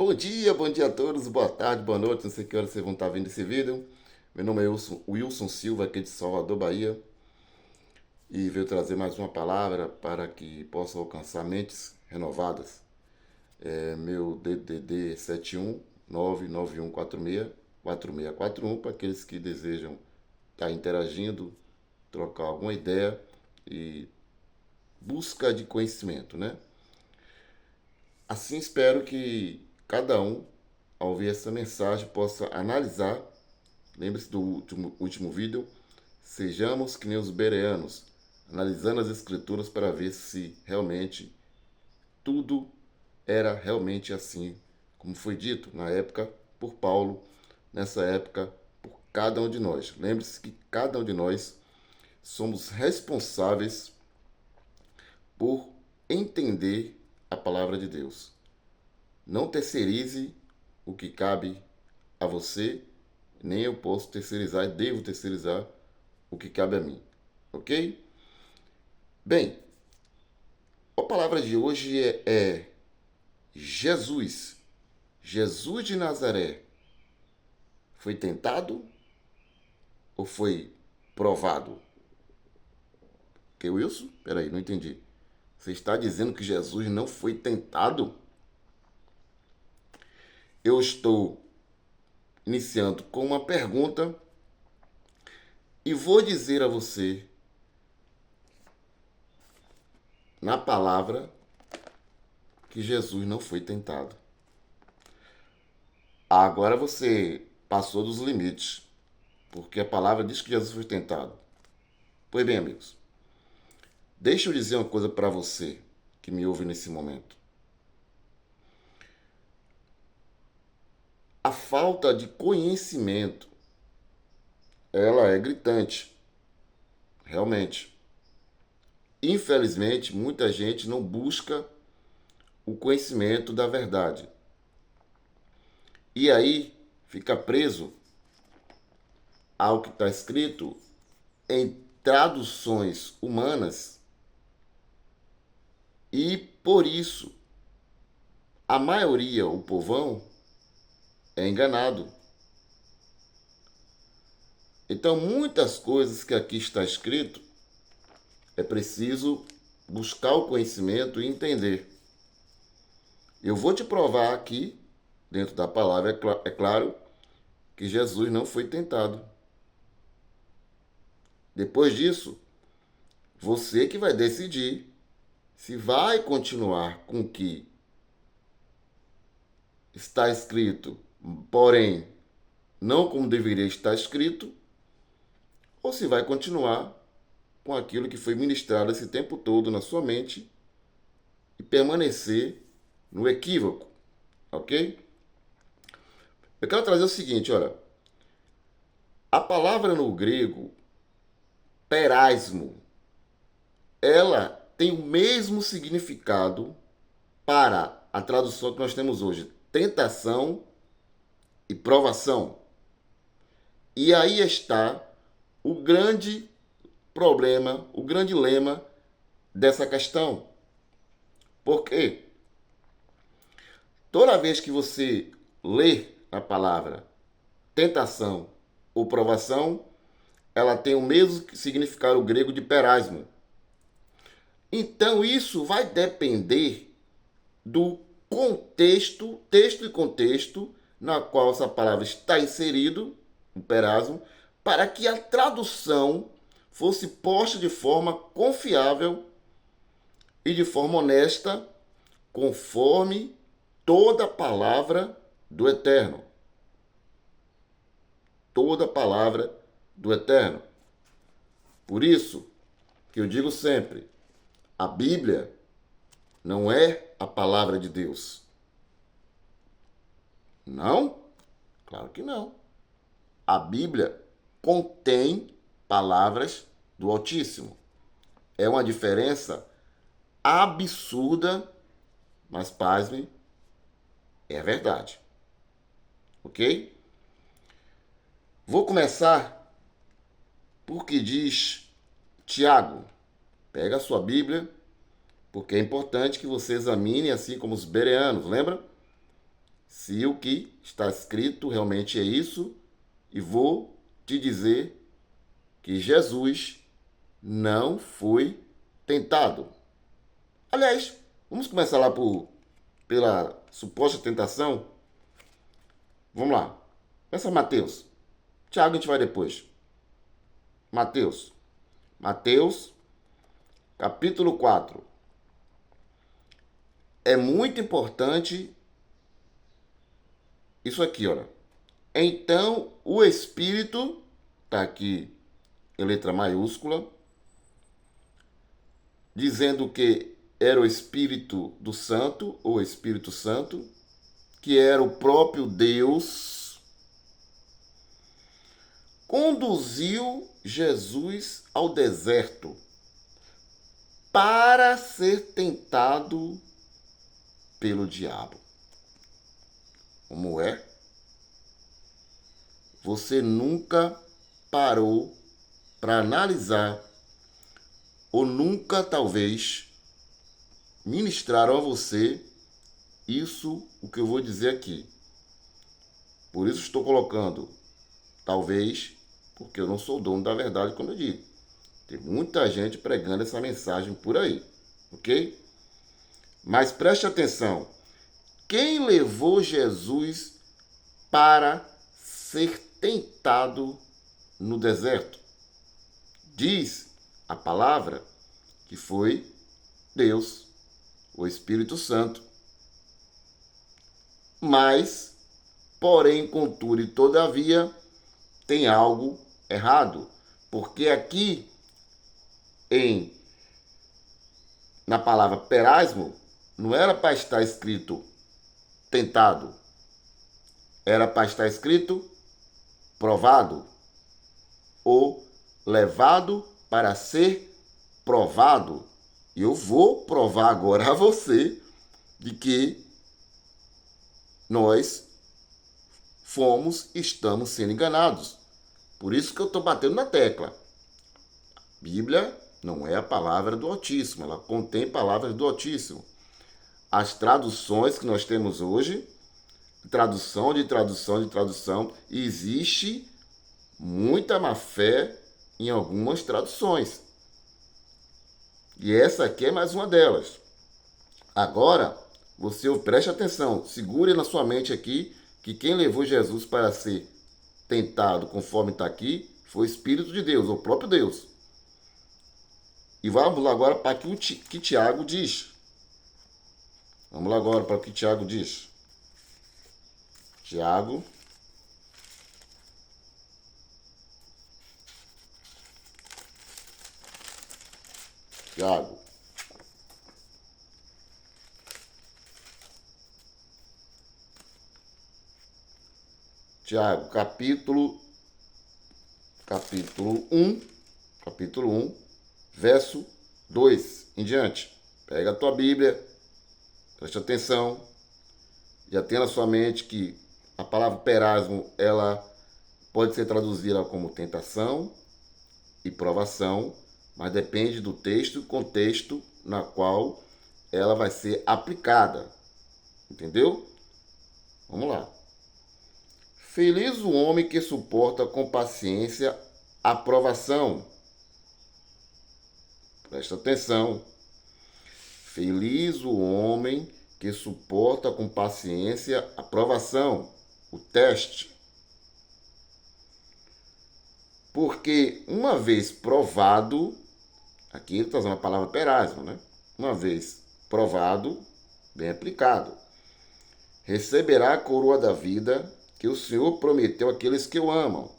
Bom dia a todos, boa tarde, boa noite, não sei que hora vocês vão estar vendo esse vídeo. Meu nome é Wilson Silva, aqui de Salvador, Bahia, e veio trazer mais uma palavra para que possa alcançar mentes renovadas. Meu DDD 71991464641 para aqueles que desejam estar interagindo, trocar alguma ideia e busca de conhecimento, né? Assim espero que cada um, ao ouvir essa mensagem, possa analisar. Lembre-se do último vídeo. Sejamos que nem os bereanos, analisando as escrituras para ver se realmente tudo era realmente assim, como foi dito na época por Paulo, nessa época por cada um de nós. Lembre-se que cada um de nós somos responsáveis por entender a palavra de Deus. Não terceirize o que cabe a você, nem eu posso terceirizar e devo terceirizar o que cabe a mim. Ok? Bem, a palavra de hoje é Jesus. Jesus de Nazaré foi tentado ou foi provado? Que Wilson? Peraí, não entendi. Você está dizendo que Jesus não foi tentado? Eu estou iniciando com uma pergunta e vou dizer a você, na palavra, que Jesus não foi tentado. Agora você passou dos limites, porque a palavra diz que Jesus foi tentado. Pois bem, amigos, deixa eu dizer uma coisa para você que me ouve nesse momento. A falta de conhecimento, ela é gritante, realmente. Infelizmente, muita gente não busca o conhecimento da verdade. E aí fica preso ao que está escrito em traduções humanas e, por isso, a maioria, o povão, é enganado. Então, muitas coisas que aqui está escrito, é preciso buscar o conhecimento e entender. Eu vou te provar aqui, dentro da palavra, é claro, que Jesus não foi tentado. Depois disso, você que vai decidir se vai continuar com o que está escrito, porém não como deveria estar escrito, ou se vai continuar com aquilo que foi ministrado esse tempo todo na sua mente e permanecer no equívoco, ok? Eu quero trazer o seguinte, olha, a palavra no grego, perasmo, ela tem o mesmo significado para a tradução que nós temos hoje, tentação e provação. E aí está o grande problema, o grande lema dessa questão. Porque toda vez que você lê a palavra tentação ou provação, ela tem o mesmo significado grego de perasmo. Então isso vai depender do contexto, texto e contexto, na qual essa palavra está inserido, o perasmo, para que a tradução fosse posta de forma confiável e de forma honesta, conforme toda palavra do Eterno. Toda palavra do Eterno. Por isso que eu digo sempre, a Bíblia não é a palavra de Deus. Não? Claro que não. A Bíblia contém palavras do Altíssimo. É uma diferença absurda, mas pasme, é verdade. Ok? Vou começar porque diz Tiago. Pega a sua Bíblia, porque é importante que você examine, assim como os bereanos, lembra? se o que está escrito realmente é isso, e vou te dizer que Jesus não foi tentado. Aliás, vamos começar lá pela suposta tentação. Vamos lá. Pensa Mateus. Tiago a gente vai depois. Mateus. Mateus, capítulo 4. É muito importante isso aqui, olha. Então, o Espírito, está aqui em letra maiúscula, dizendo que era o Espírito do Santo, ou Espírito Santo, que era o próprio Deus, conduziu Jesus ao deserto para ser tentado pelo diabo. Como é? Você nunca parou para analisar ou nunca, talvez, ministraram a você isso, o que eu vou dizer aqui. Por isso estou colocando, talvez, porque eu não sou dono da verdade, como eu digo. Tem muita gente pregando essa mensagem por aí, ok? Mas preste atenção. Quem levou Jesus para ser tentado no deserto? Diz a palavra que foi Deus, o Espírito Santo. Mas, porém, contudo e todavia, tem algo errado. Porque aqui, na palavra perasmo, não era para estar escrito tentado. Era para estar escrito provado ou levado para ser provado. E eu vou provar agora a você de que nós estamos sendo enganados. Por isso que eu estou batendo na tecla. Bíblia não é a palavra do Altíssimo, ela contém palavras do Altíssimo. As traduções que nós temos hoje, tradução, existe muita má fé em algumas traduções. E essa aqui é mais uma delas. Agora, você preste atenção, segure na sua mente aqui que quem levou Jesus para ser tentado, conforme está aqui, foi o Espírito de Deus, o próprio Deus. E vamos lá agora para o que Tiago diz. Vamos lá agora para o que Tiago diz. Tiago. Tiago, capítulo 1, verso 2 em diante. Pega a tua Bíblia, preste atenção, já tenha na sua mente que a palavra perasmo, ela pode ser traduzida como tentação e provação, mas depende do texto e contexto na qual ela vai ser aplicada. Entendeu? Vamos lá. Feliz o homem que suporta com paciência a provação. Presta atenção. Feliz o homem que suporta com paciência a provação, o teste. Porque uma vez provado, aqui ele está usando a palavra perasmo, né? Uma vez provado, bem aplicado, receberá a coroa da vida que o Senhor prometeu àqueles que o amam.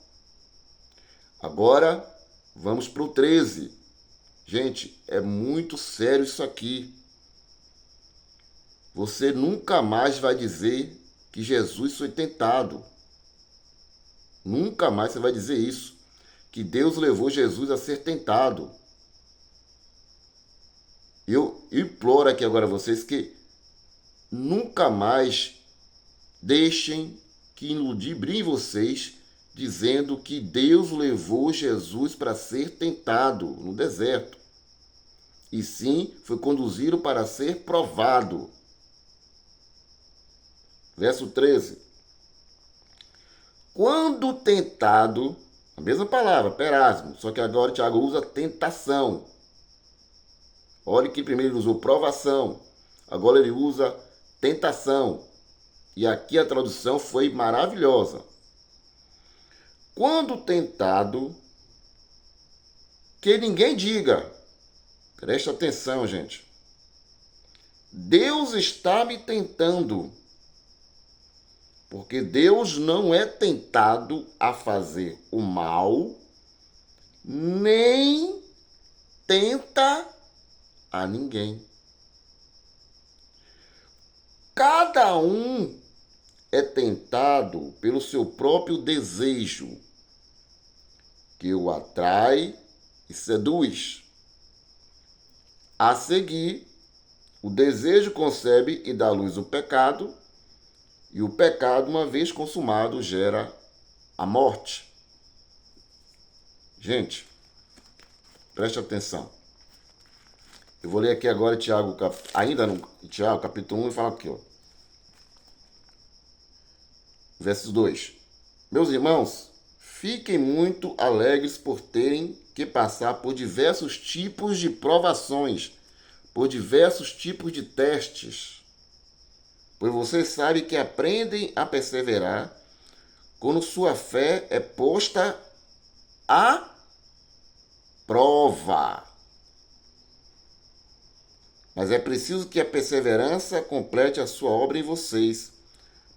Agora, vamos para o 13. Gente, é muito sério isso aqui. Você nunca mais vai dizer que Jesus foi tentado. Nunca mais você vai dizer isso. Que Deus levou Jesus a ser tentado. Eu imploro aqui agora a vocês que nunca mais deixem que iludibriem vocês dizendo que Deus levou Jesus para ser tentado no deserto. E sim, foi conduzido para ser provado. Verso 13. Quando tentado, a mesma palavra, perasmo, só que agora o Tiago usa tentação. Olha que primeiro ele usou provação, agora ele usa tentação. E aqui a tradução foi maravilhosa. Quando tentado, que ninguém diga, preste atenção, gente, Deus está me tentando, porque Deus não é tentado a fazer o mal, nem tenta a ninguém. Cada um é tentado pelo seu próprio desejo, que o atrai e seduz. A seguir, o desejo concebe e dá à luz o pecado, e o pecado, uma vez consumado, gera a morte. Gente, preste atenção. Eu vou ler aqui agora Tiago, ainda no Tiago, capítulo 1, e fala aqui, ó. Verso 2. Meus irmãos, fiquem muito alegres por terem que passar por diversos tipos de provações, por diversos tipos de testes, pois vocês sabem que aprendem a perseverar quando sua fé é posta à prova. Mas é preciso que a perseverança complete a sua obra em vocês,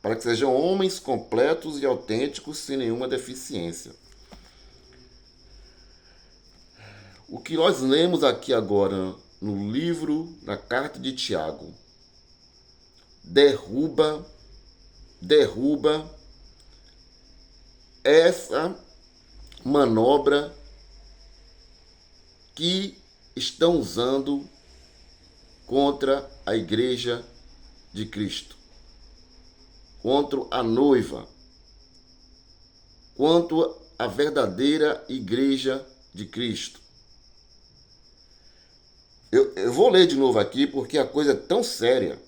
para que sejam homens completos e autênticos, sem nenhuma deficiência. O que nós lemos aqui agora no livro, na carta de Tiago, derruba essa manobra que estão usando contra a igreja de Cristo, contra a noiva, quanto à verdadeira igreja de Cristo. Eu vou ler de novo aqui porque a coisa é tão séria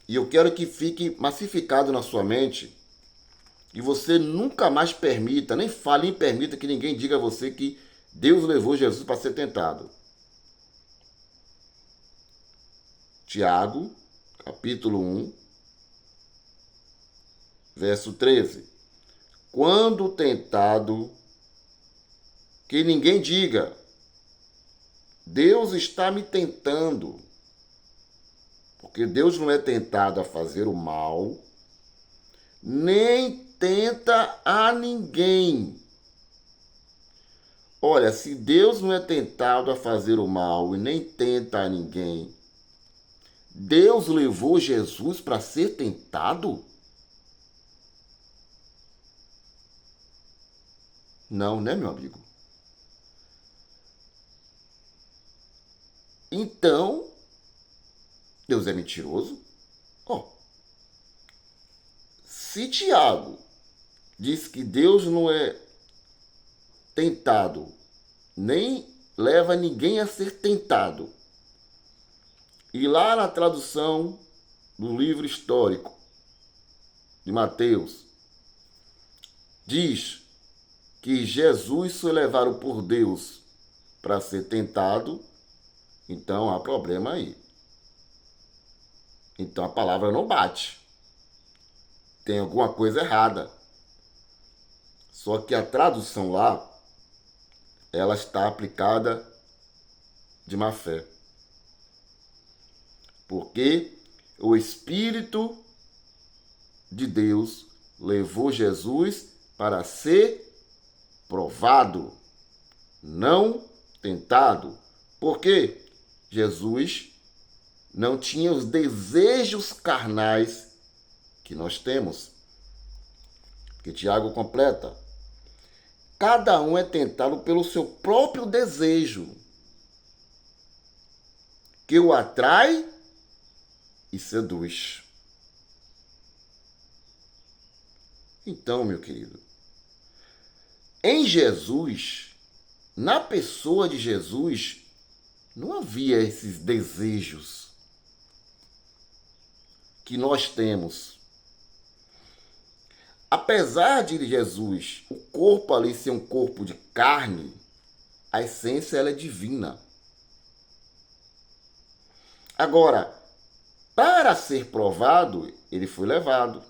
e eu quero que fique massificado na sua mente e você nunca mais permita, nem fale nem permita que ninguém diga a você que Deus levou Jesus para ser tentado. Tiago, capítulo 1, verso 13. Quando tentado, que ninguém diga, Deus está me tentando. Porque Deus não é tentado a fazer o mal, nem tenta a ninguém. Olha, se Deus não é tentado a fazer o mal e nem tenta a ninguém, Deus levou Jesus para ser tentado? Não, né, meu amigo? Então, Deus é mentiroso? Se Tiago diz que Deus não é tentado, nem leva ninguém a ser tentado, e lá na tradução do livro histórico de Mateus, diz que Jesus foi levado por Deus para ser tentado, então há problema aí. Então a palavra não bate. Tem alguma coisa errada. Só que a tradução lá, ela está aplicada de má fé. Porque o Espírito de Deus levou Jesus para ser provado, não tentado. Por quê? Jesus não tinha os desejos carnais que nós temos. Que Tiago completa. Cada um é tentado pelo seu próprio desejo, que o atrai e seduz. Então, meu querido, em Jesus, na pessoa de Jesus, não havia esses desejos que nós temos. Apesar de Jesus, o corpo ali ser um corpo de carne, a essência ela é divina. Agora, para ser provado, ele foi levado,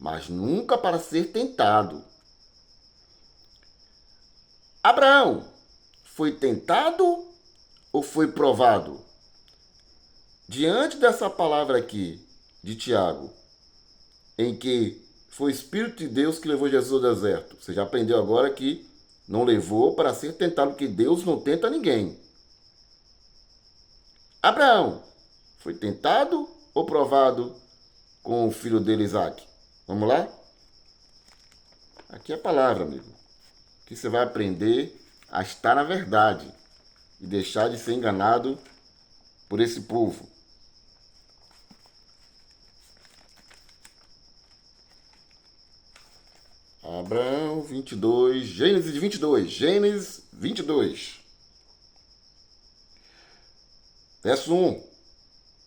mas nunca para ser tentado. Abraão foi tentado ou foi provado? Diante dessa palavra aqui de Tiago, em que foi o Espírito de Deus que levou Jesus ao deserto, você já aprendeu agora que não levou para ser tentado, porque Deus não tenta ninguém. Abraão foi tentado ou provado com o filho dele, Isaac? Vamos lá? Aqui é a palavra, amigo. Que você vai aprender a estar na verdade e deixar de ser enganado por esse povo. Abraão 22, Gênesis 22, Gênesis 22. Verso 1.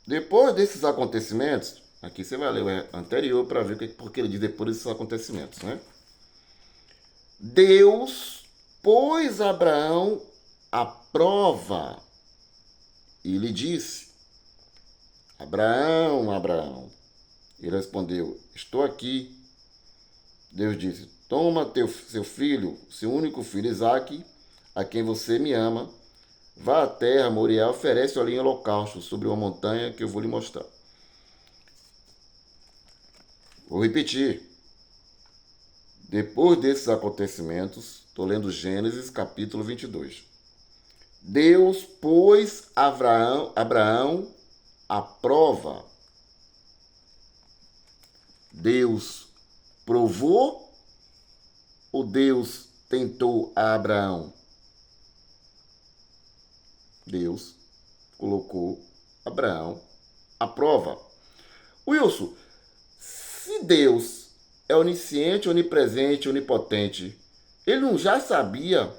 Depois desses acontecimentos, aqui você vai ler o anterior para ver porque ele diz depois desses acontecimentos, né? Deus pôs Abraão à prova e lhe disse: Abraão, Abraão. Ele respondeu: estou aqui. Deus disse: toma seu filho, seu único filho Isaque, a quem você me ama, vá à terra, Moriá, oferece ali em holocausto sobre uma montanha que eu vou lhe mostrar. Vou repetir. Depois desses acontecimentos, estou lendo Gênesis capítulo 22. Deus pôs Abraão à prova. Deus provou ou Deus tentou a Abraão? Deus colocou Abraão à prova. Wilson, se Deus é onisciente, onipresente, onipotente, ele não já sabia,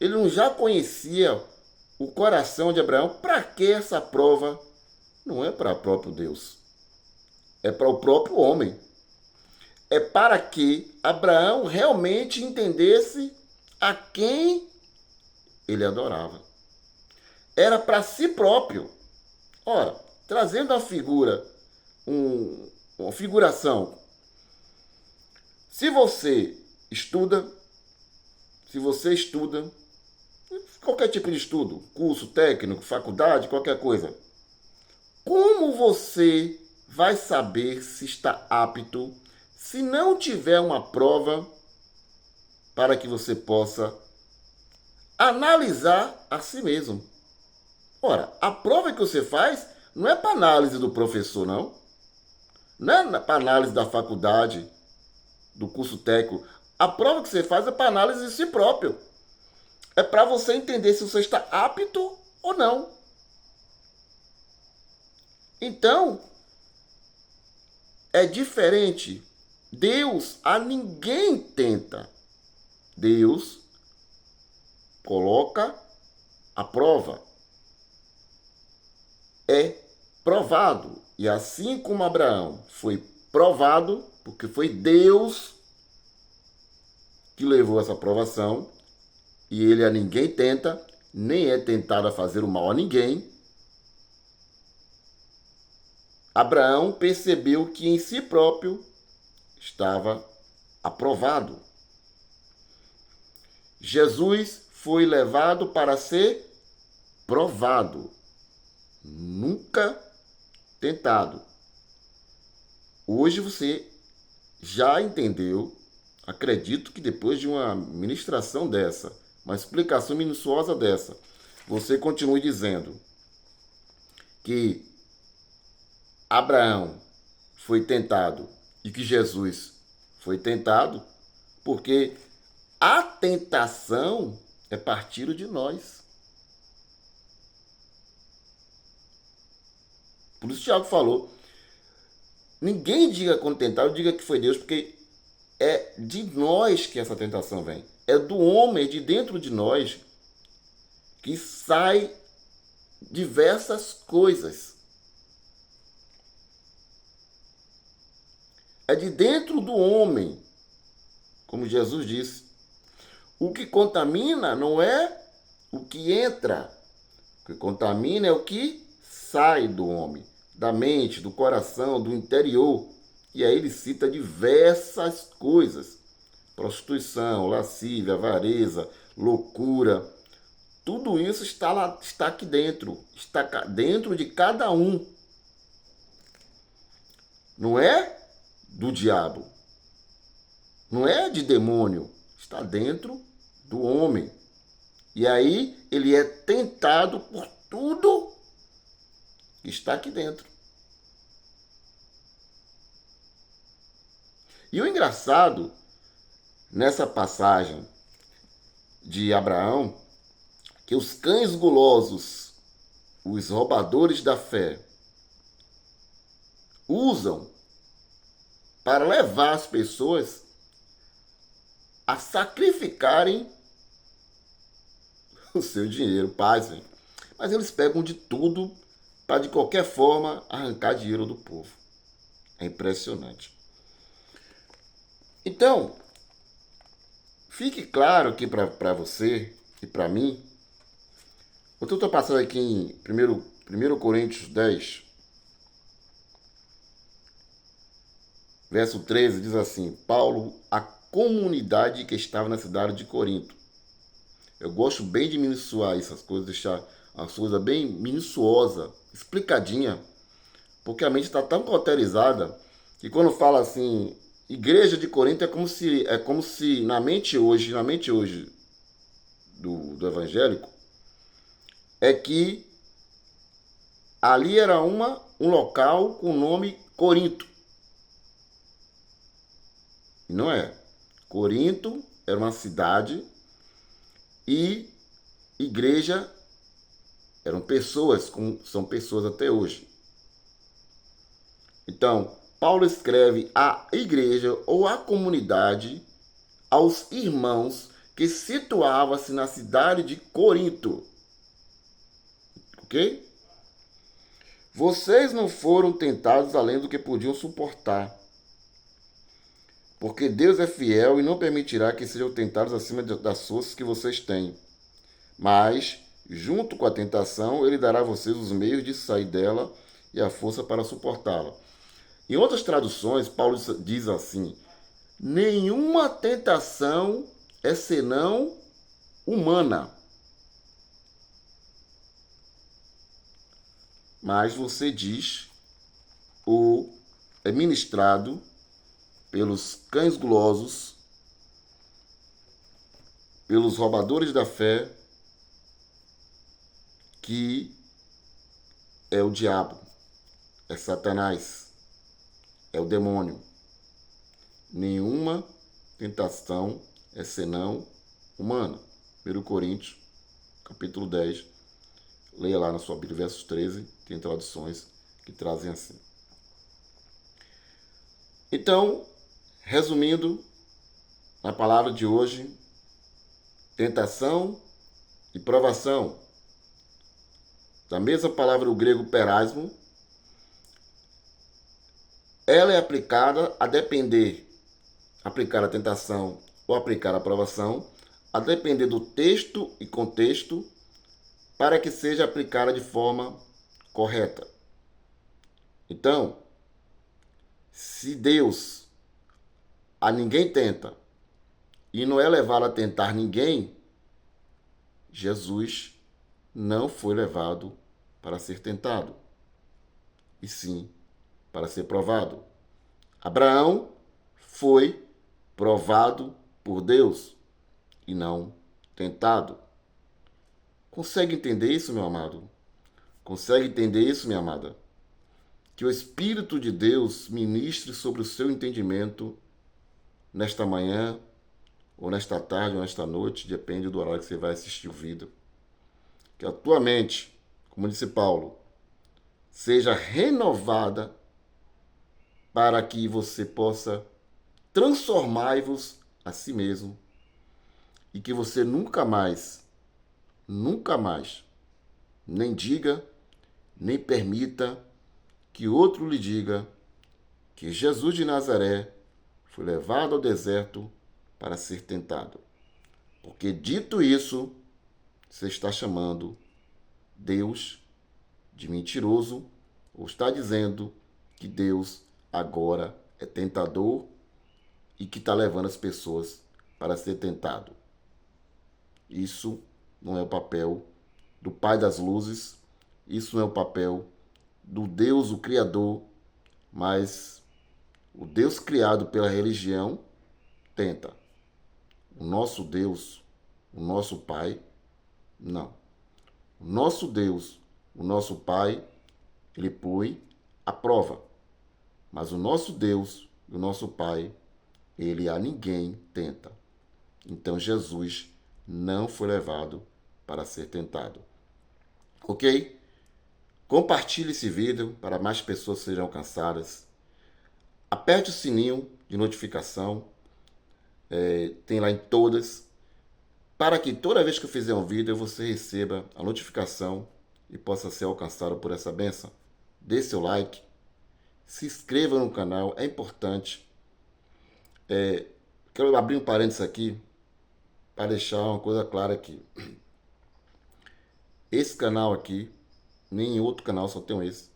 ele não já conhecia o coração de Abraão? Para que essa prova? Não é para o próprio Deus, é para o próprio homem. É para que Abraão realmente entendesse a quem ele adorava. Era para si próprio. Ora, trazendo a figura, uma figuração. Se você estuda, qualquer tipo de estudo, curso técnico, faculdade, qualquer coisa, como você vai saber se está apto se não tiver uma prova para que você possa analisar a si mesmo? Ora, a prova que você faz não é para análise do professor, não. Não é para análise da faculdade, do curso técnico. A prova que você faz é para análise de si próprio. É para você entender se você está apto ou não. Então, é diferente. Deus a ninguém tenta. Deus coloca a prova. É provado. E assim como Abraão foi provado, porque foi Deus que levou essa provação, e ele a ninguém tenta, nem é tentado a fazer o mal a ninguém, Abraão percebeu que em si próprio estava aprovado. Jesus foi levado para ser provado, nunca tentado. Hoje você já entendeu, acredito que depois de uma ministração dessa, uma explicação minuciosa dessa, você continue dizendo que Abraão foi tentado e que Jesus foi tentado, porque a tentação é partir de nós. Por isso Tiago falou, ninguém diga quando tentado, diga que foi Deus, porque é de nós que essa tentação vem. É do homem, de dentro de nós, que sai diversas coisas. é de dentro do homem, como Jesus disse. O que contamina não é o que entra. O que contamina é o que sai do homem, da mente, do coração, do interior. E aí ele cita diversas coisas. Prostituição, lascívia, avareza, loucura. Tudo isso está aqui dentro. Está dentro de cada um. Não é do diabo. Não é de demônio. Está dentro do homem. E aí ele é tentado por tudo que está aqui dentro. E o engraçado, nessa passagem de Abraão, que os cães gulosos, os roubadores da fé, usam para levar as pessoas a sacrificarem o seu dinheiro, pasmem. Mas eles pegam de tudo para, de qualquer forma, arrancar dinheiro do povo. É impressionante. Então, fique claro aqui para você e para mim. Eu estou passando aqui em 1 Coríntios 10, verso 13, diz assim: Paulo, a comunidade que estava na cidade de Corinto. Eu gosto bem de minuciar essas coisas, deixar as coisas bem minuciosa, explicadinha, porque a mente está tão cauterizada que quando fala assim, igreja de Corinto, é como se na mente hoje do evangélico, é que ali era um local com o nome Corinto. E não é. Corinto era uma cidade e igreja eram pessoas, como são pessoas até hoje. Então, Paulo escreve à igreja ou à comunidade, aos irmãos que situavam-se na cidade de Corinto. Ok? Vocês não foram tentados além do que podiam suportar, porque Deus é fiel e não permitirá que sejam tentados acima das forças que vocês têm. Mas, junto com a tentação, Ele dará a vocês os meios de sair dela e a força para suportá-la. Em outras traduções, Paulo diz assim: nenhuma tentação é senão humana. Mas você diz, ou é ministrado pelos cães gulosos, pelos roubadores da fé, que é o diabo, é Satanás, é o demônio. Nenhuma tentação é senão humana. 1 Coríntios, capítulo 10. Leia lá na sua Bíblia, versos 13. Tem traduções que trazem assim. Então, resumindo, na palavra de hoje, tentação e provação. Da mesma palavra, o grego perasmo, ela é aplicada a depender, aplicar a tentação ou aplicar a provação, a depender do texto e contexto, para que seja aplicada de forma correta. Então, se Deus a ninguém tenta e não é levado a tentar ninguém, Jesus não foi levado para ser tentado, e sim para ser provado. Abraão foi provado por Deus e não tentado. Consegue entender isso, meu amado? Consegue entender isso, minha amada? Que o Espírito de Deus ministre sobre o seu entendimento nesta manhã, ou nesta tarde, ou nesta noite, depende do horário que você vai assistir o vídeo. Que a tua mente, como disse Paulo, seja renovada para que você possa transformar-vos a si mesmo e que você nunca mais, nem diga, nem permita que outro lhe diga que Jesus de Nazaré foi levado ao deserto para ser tentado. Porque dito isso, você está chamando Deus de mentiroso, ou está dizendo que Deus agora é tentador e que está levando as pessoas para ser tentado. Isso não é o papel do Pai das Luzes, isso não é o papel do Deus, o Criador, mas o Deus criado pela religião tenta. O nosso Deus, o nosso Pai, não. O nosso Deus, o nosso Pai, ele põe a prova. Mas o nosso Deus, o nosso Pai, ele a ninguém tenta. Então Jesus não foi levado para ser tentado. Ok? Compartilhe esse vídeo para mais pessoas sejam alcançadas. Aperte o sininho de notificação. Tem lá em todas. Para que toda vez que eu fizer um vídeo, você receba a notificação e possa ser alcançado por essa bênção. Dê seu like. Se inscreva no canal, é importante. Quero abrir um parênteses aqui para deixar uma coisa clara aqui. Esse canal aqui, nem em outro canal, só tenho esse,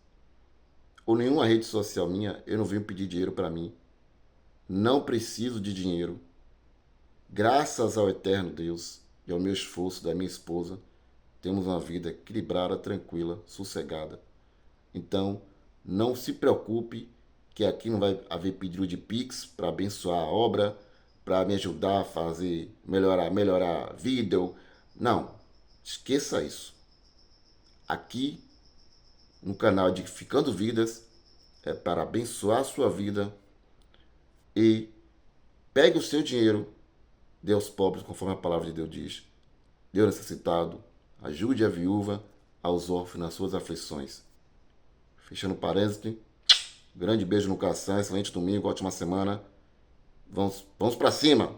ou nenhuma rede social minha, eu não venho pedir dinheiro para mim. Não preciso de dinheiro. Graças ao eterno Deus e ao meu esforço da minha esposa, temos uma vida equilibrada, tranquila, sossegada. Então, não se preocupe que aqui não vai haver pedido de Pix para abençoar a obra, para me ajudar a fazer, melhorar vídeo. Não, esqueça isso. Aqui, no canal Edificando Vidas, é para abençoar a sua vida e pegue o seu dinheiro, dê aos pobres, conforme a palavra de Deus diz. Dê ao necessitado, ajude a viúva, aos órfãos nas suas aflições. Fechando parênteses, grande beijo no coração, excelente domingo, ótima semana. Vamos para cima!